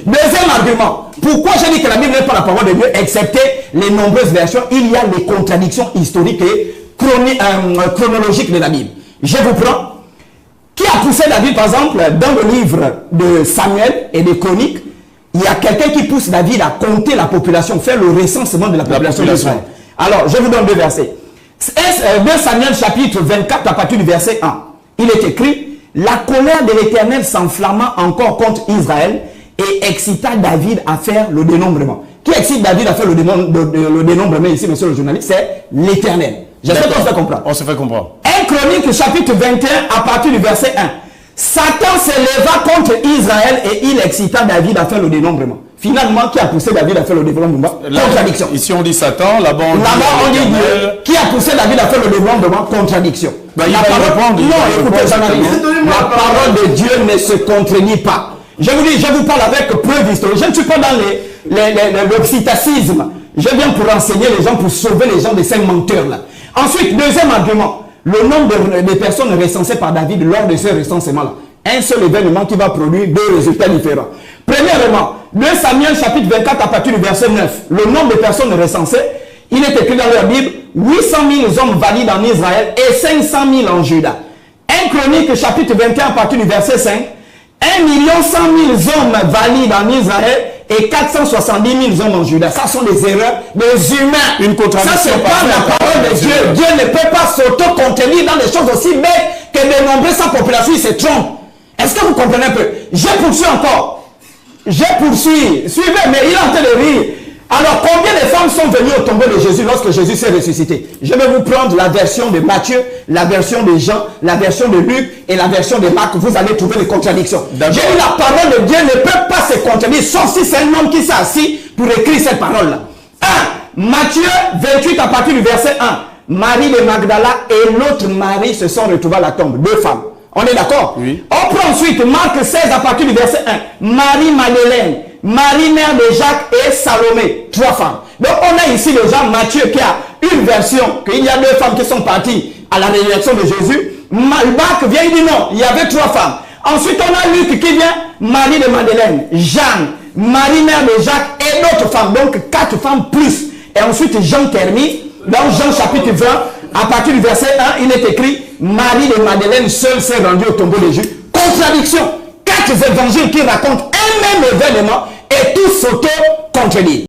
Deuxième argument, pourquoi j'ai dit que la Bible n'est pas la parole de Dieu, excepté les nombreuses versions, il y a les contradictions historiques et chronologiques de la Bible. Je vous prends. Qui a poussé David, par exemple, dans le livre de Samuel et des Chroniques, il y a quelqu'un qui pousse David à compter la population, faire le recensement de la population d'Israël. Alors, je vous donne deux versets. 2 Samuel chapitre 24 à partir du verset 1. Il est écrit, la colère de l'Éternel s'enflamma encore contre Israël et excita David à faire le dénombrement. Qui excite David à faire le dénombrement ici, monsieur le journaliste? C'est l'Éternel. J'espère qu'on se fait comprendre. On se fait comprendre. 1 Chronique chapitre 21 à partir du verset 1. Satan s'éleva contre Israël et il excita David à faire le dénombrement. Finalement, qui a poussé David à faire le dénombrement? Contradiction. Ici on dit Satan, là-bas on dit Dieu. Qui a poussé David à faire le dénombrement? Contradiction. La parole de Dieu ne se contredit pas. Je vous dis, je vous parle avec preuve historique. Je ne suis pas dans l'oxytacisme. Je viens pour enseigner les gens, pour sauver les gens de ces menteurs-là. Ensuite, deuxième argument, le nombre de personnes recensées par David lors de ce recensement-là. Un seul événement qui va produire deux résultats différents. Premièrement, 2 Samuel chapitre 24 à partir du verset 9. Le nombre de personnes recensées, il est écrit dans leur Bible, 800 000 hommes valides en Israël et 500 000 en Juda. 1 Chronique chapitre 21 à partir du verset 5. 1 100 000 hommes valides en Israël et 470 000 hommes en Juda. Ça sont des erreurs des humains. Une contradiction. Ça, c'est pas la parole de Dieu. Dieu ne peut pas s'auto-contenir dans des choses aussi bêtes que de nombrer sa population. Il se trompe. Est-ce que vous comprenez un peu? Je poursuis encore. Je poursuis. Suivez, mais il est en train de rire. Alors, combien de femmes sont venues au tombeau de Jésus lorsque Jésus s'est ressuscité? Je vais vous prendre la version de Matthieu, la version de Jean, la version de Luc et la version de Marc. Vous allez trouver les contradictions. J'ai dit la parole de Dieu ne peut pas se contredire, sauf si c'est un homme qui s'est assis pour écrire cette parole-là. 1. Matthieu 28 à partir du verset 1. Marie de Magdala et l'autre Marie se sont retrouvés à la tombe. Deux femmes. On est d'accord? Oui. On prend ensuite Marc 16 à partir du verset 1. Marie-Madeleine, Marie, mère de Jacques et Salomé, trois femmes. Donc on a ici déjà Matthieu qui a une version, qu'il y a deux femmes qui sont parties à la résurrection de Jésus. Marc vient, il dit non, il y avait trois femmes. Ensuite on a Luc qui vient, Marie de Madeleine, Jeanne, Marie, mère de Jacques et d'autres femmes. Donc quatre femmes plus. Et ensuite Jean termine, dans Jean chapitre 20, à partir du verset 1, il est écrit, Marie de Madeleine seule s'est rendue au tombeau de Jésus. Contradiction. Quatre évangiles qui racontent un même événement et tous s'auto-contredisent.